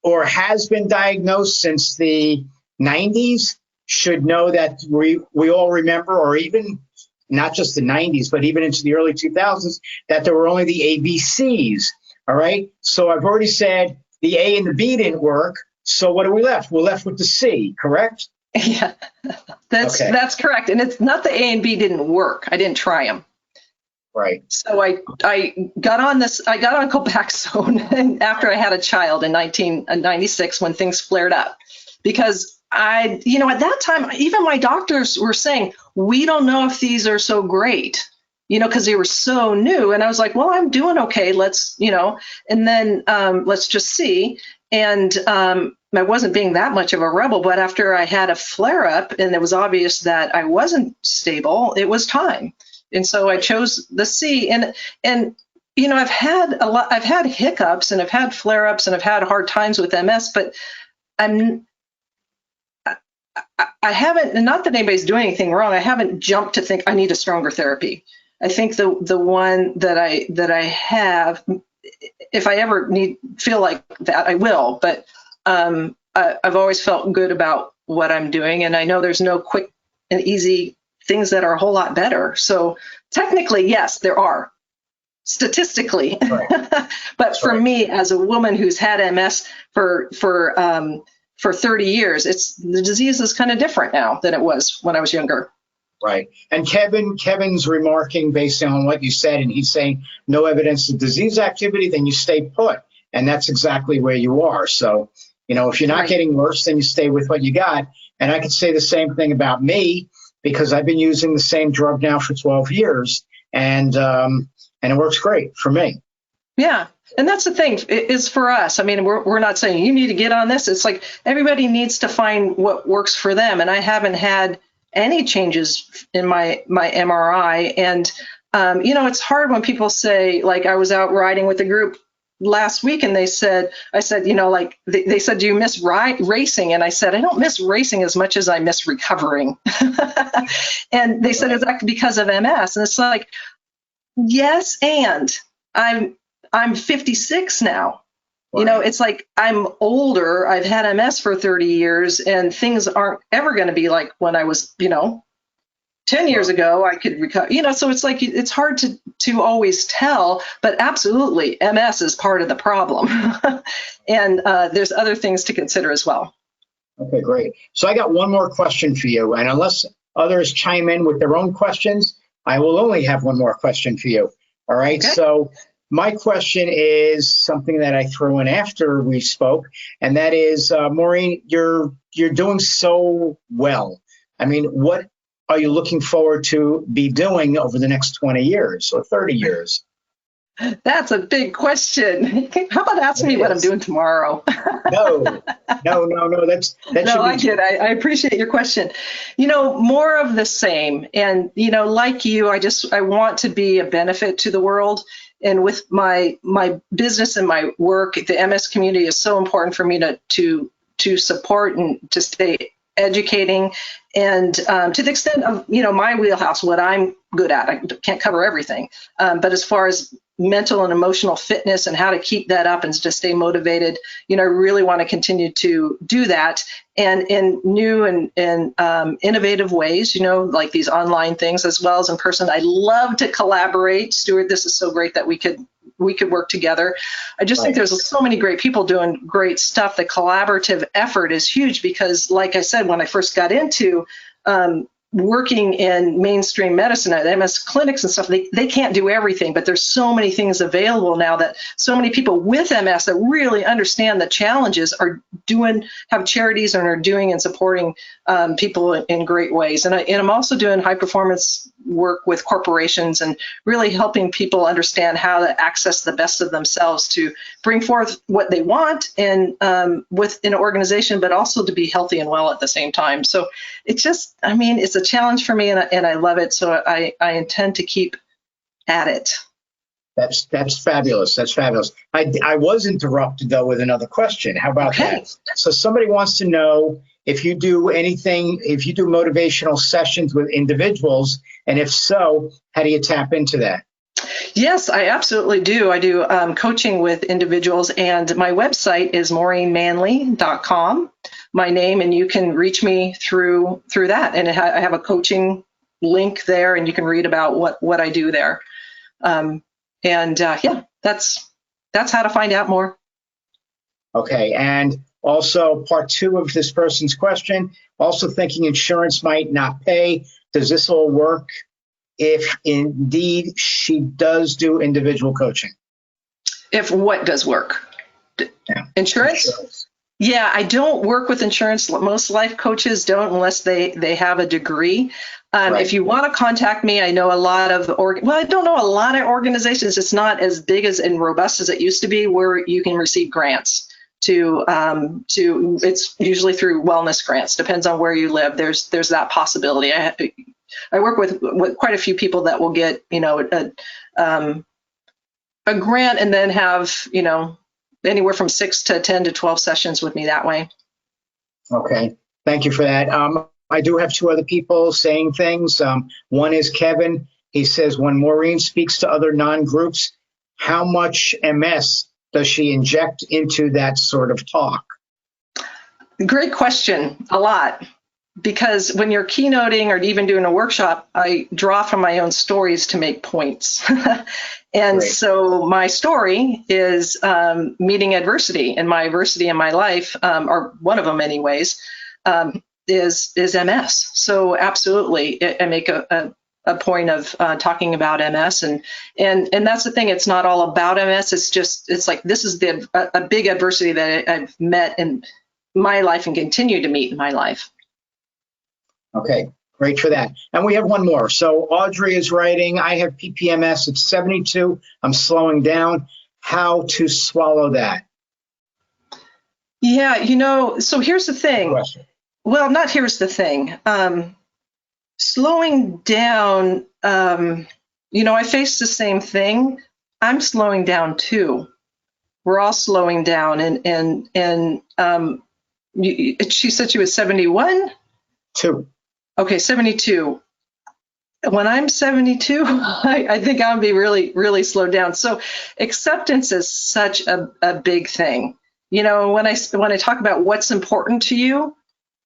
or has been diagnosed since the 90s should know that we all remember, or even not just the 90s, but even into the early 2000s, that there were only the ABCs. All right. So I've already said the A and the B didn't work. So what are we left? We're left with the C, correct? Yeah, that's correct. And it's not the A and B didn't work. I didn't try them. Right. So I got on Copaxone and after I had a child in 1996 when things flared up, because at that time, even my doctors were saying, we don't know if these are so great, because they were so new. And I was like, well, I'm doing okay. Let's, and then let's just see. And I wasn't being that much of a rebel, but after I had a flare up and it was obvious that I wasn't stable, it was time. And so I chose the C. And I've had hiccups and I've had flare ups and I've had hard times with MS, but I haven't, and not that anybody's doing anything wrong, I haven't jumped to think I need a stronger therapy. I think the one that I have, if I ever feel like that, I will. But I've always felt good about what I'm doing, and I know there's no quick and easy things that are a whole lot better. So technically, yes, there are, statistically. Right. But that's for me, as a woman who's had MS for 30 years, the disease is kind of different now than it was when I was younger. Right. And Kevin's remarking based on what you said, and he's saying no evidence of disease activity, then you stay put. And that's exactly where you are. So, if you're not getting worse, then you stay with what you got. And I could say the same thing about me, because I've been using the same drug now for 12 years, and it works great for me. Yeah. And that's the thing, is for us. I mean, we're not saying you need to get on this. It's like everybody needs to find what works for them. And I haven't had any changes in my MRI. And, it's hard when people say, like, I was out riding with a group last week and I said, they said, do you miss racing? And I said, I don't miss racing as much as I miss recovering. And they said, is that because of MS? And it's like, yes. And I'm 56 now. Wow. It's like I'm older. I've had MS for 30 years and things aren't ever going to be like when I was, 10 years ago, I could recover, so it's like, it's hard to always tell, but absolutely MS is part of the problem. And there's other things to consider as well. Okay, great. So I got one more question for you. And unless others chime in with their own questions, I will only have one more question for you. All right. Okay. So my question is something that I threw in after we spoke, and that is, Maureen, you're doing so well. I mean, what are you looking forward to be doing over the next 20 years or 30 years? That's a big question. How about asking me what I'm doing tomorrow? No. That no, I get it. I appreciate your question. More of the same. And, like you, I want to be a benefit to the world. And with my business and my work, the MS community is so important for me to support and to stay educating. And to the extent of, my wheelhouse, what I'm good at, I can't cover everything. But as far as mental and emotional fitness and how to keep that up and to stay motivated, I really want to continue to do that, and in new and innovative ways, like these online things as well as in person. I love to collaborate. Stuart, this is so great that we could work together. I just think there's so many great people doing great stuff. The collaborative effort is huge because, like I said, when I first got into working in mainstream medicine at MS clinics and stuff, they can't do everything, but there's so many things available now that so many people with MS that really understand the challenges have charities and are doing and supporting people in great ways. And I'm also doing high performance work with corporations and really helping people understand how to access the best of themselves to bring forth what they want and within an organization, but also to be healthy and well at the same time. So it's a challenge for me, and I love it. So I intend to keep at it. That's fabulous. That's fabulous. I was interrupted though with another question. How about that? So somebody wants to know if you do motivational sessions with individuals, and if so, how do you tap into that? Yes, I absolutely do. I do coaching with individuals, and my website is Memory-Manley.com. My name, and you can reach me through that. And I have a coaching link there, and you can read about what I do there. That's how to find out more. Okay, and also part 2 of this person's question, also thinking insurance might not pay. Does this all work? if indeed she does do individual coaching? If what does work? Yeah. Insurance? Yeah, I don't work with insurance. Most life coaches don't unless they have a degree. Right. If you want to contact me, I know a lot of, I don't know a lot of organizations. It's not as big as and robust as it used to be, where you can receive grants to it's usually through wellness grants. Depends on where you live. There's that possibility. I work with quite a few people that will get, a grant and then have, anywhere from 6 to 10 to 12 sessions with me that way. Okay. Thank you for that. I do have two other people saying things. One is Kevin. He says, when Maureen speaks to other non-groups, how much MS does she inject into that sort of talk? Great question. A lot. Because when you're keynoting or even doing a workshop, I draw from my own stories to make points. And Great. So my story is meeting adversity, and my adversity in my life, or one of them anyways, is MS. So absolutely, I make a point of talking about MS, and that's the thing. It's not all about MS. It's like, this is a big adversity that I've met in my life and continue to meet in my life. Okay, great for that. And we have one more. So Audrey is writing, I have PPMS at 72. I'm slowing down. How to swallow that? Yeah, so here's the thing. Well, not here's the thing. Slowing down, I face the same thing. I'm slowing down too. We're all slowing down. And she said she was 71? 2. Okay, 72. When I'm 72, I think I'll be really, really slowed down. So acceptance is such a big thing. When I talk about what's important to you,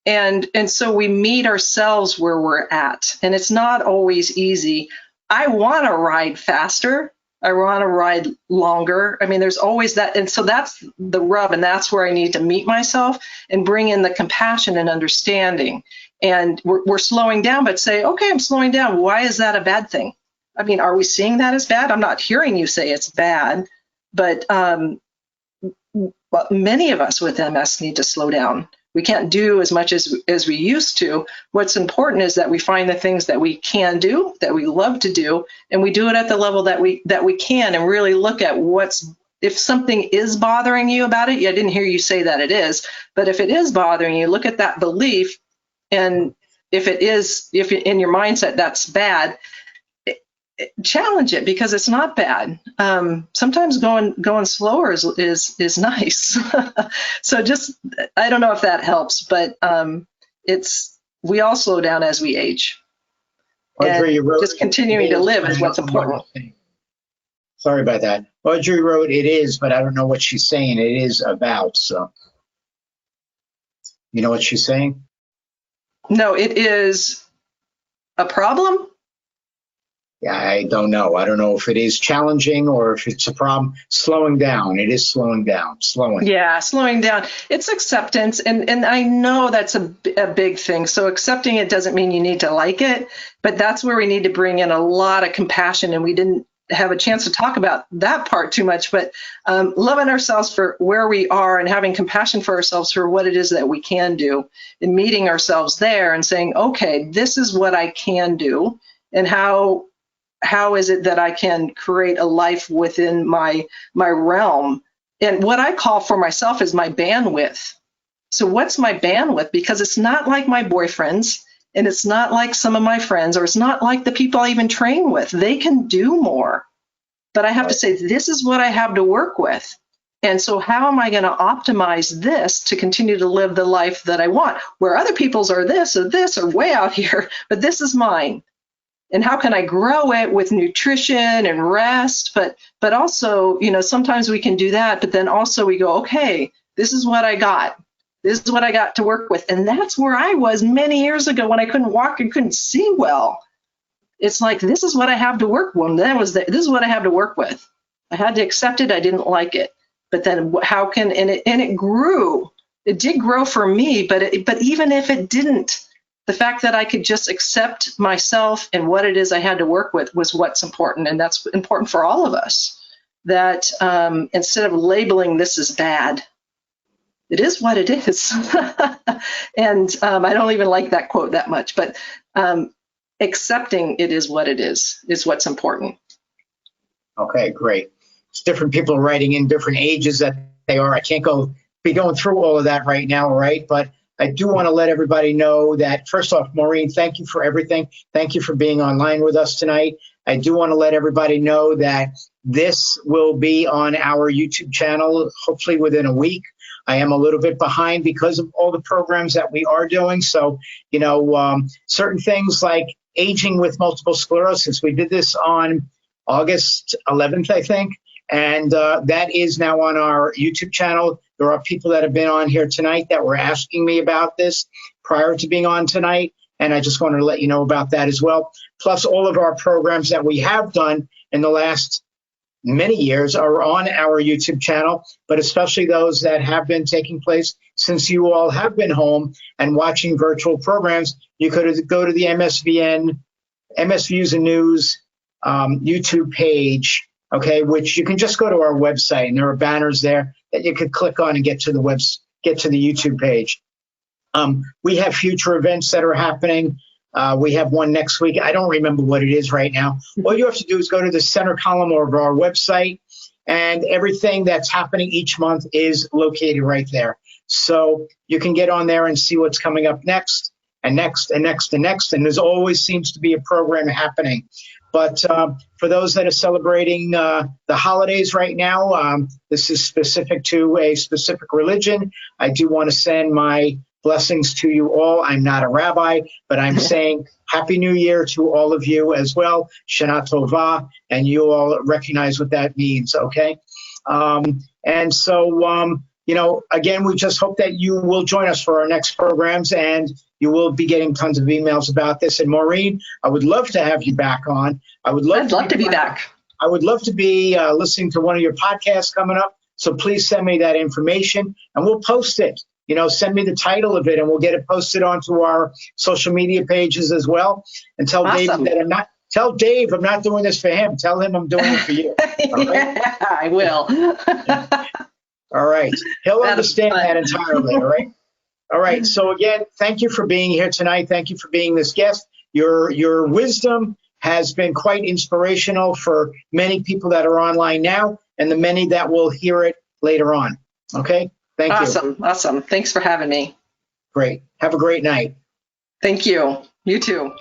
and so we meet ourselves where we're at, and it's not always easy. I want to ride faster. I want to ride longer. I mean, there's always that. And so that's the rub, and that's where I need to meet myself and bring in the compassion and understanding. And we're slowing down, but say, okay, I'm slowing down. Why is that a bad thing? I mean, are we seeing that as bad? I'm not hearing you say it's bad, but many of us with MS need to slow down. We can't do as much as we used to. What's important is that we find the things that we can do, that we love to do, and we do it at the level that we can, and really look at if something is bothering you about it. I didn't hear you say that it is, but if it is bothering you, look at that belief. And if in your mindset that's bad, challenge it, because it's not bad. Sometimes going slower is nice. So I don't know if that helps, but we all slow down as we age. Audrey, you wrote, just continuing to live is what's important. Sorry about that. Audrey wrote, it is, but I don't know what she's saying it is about. So, you know what she's saying? No, it is a problem. Yeah, I don't know. I don't know if it is challenging or if it's a problem. Slowing down. It is slowing down. Yeah, slowing down. It's acceptance. And I know that's a big thing. So accepting it doesn't mean you need to like it, but that's where we need to bring in a lot of compassion. And we didn't have a chance to talk about that part too much, but loving ourselves for where we are and having compassion for ourselves for what it is that we can do, and meeting ourselves there and saying, okay, this is what I can do, and how is it that I can create a life within my realm. And what I call for myself is my bandwidth. So what's my bandwidth? Because it's not like my boyfriends, and it's not like some of my friends, or it's not like the people I even train with. They can do more. But I have to say, this is what I have to work with. And so how am I going to optimize this to continue to live the life that I want? Where other people's are this or way out here, but this is mine. And how can I grow it with nutrition and rest? But also, sometimes we can do that, but then also we go, okay, this is what I got. This is what I got to work with. And that's where I was many years ago when I couldn't walk and couldn't see well. It's like, this is what I have to work with. This is what I have to work with. I had to accept it. I didn't like it. But then and it grew. It did grow for me, but even if it didn't, the fact that I could just accept myself and what it is I had to work with was what's important. And that's important for all of us, that instead of labeling this as bad, it is what it is. And I don't even like that quote that much, but accepting it is what it is what's important. Okay, great. It's different people writing in different ages that they are. I can't be going through all of that right now, right? But I do want to let everybody know that, first off, Maureen, thank you for everything. Thank you for being online with us tonight. I do want to let everybody know that this will be on our YouTube channel, hopefully within a week. I am a little bit behind because of all the programs that we are doing. So, certain things like aging with multiple sclerosis, we did this on August 11th, I think. And that is now on our YouTube channel. There are people that have been on here tonight that were asking me about this prior to being on tonight. And I just wanted to let you know about that as well. Plus, all of our programs that we have done in the last many years are on our YouTube channel, but especially those that have been taking place since you all have been home and watching virtual programs. You could go to the MSVN, MS Views and News YouTube page, okay, which you can just go to our website, and there are banners there that you could click on and get to the YouTube page. We have future events that are happening. We have one next week. I don't remember what it is right now. All you have to do is go to the center column of our website, and everything that's happening each month is located right there. So you can get on there and see what's coming up next and next and next and next. And there's always seems to be a program happening. But for those that are celebrating the holidays right now, this is specific to a specific religion. I do want to send my blessings to you all. I'm not a rabbi, but I'm saying Happy New Year to all of you as well. Shana Tova, and you all recognize what that means, okay? And so, again, we just hope that you will join us for our next programs, and you will be getting tons of emails about this. And Maureen, I would love to have you back on. I'd love to be back. I would love to be listening to one of your podcasts coming up. So please send me that information, and we'll post it. Send me the title of it, and we'll get it posted onto our social media pages as well. And tell Awesome. Dave that tell Dave I'm not doing this for him. Tell him I'm doing it for you. All right? Yeah, I will. All right. He'll understand that entirely. All right. All right. So again, thank you for being here tonight. Thank you for being this guest. Your wisdom has been quite inspirational for many people that are online now, and the many that will hear it later on. Okay. Thank you. Awesome. Thanks for having me. Great. Have a great night. Thank you. You too.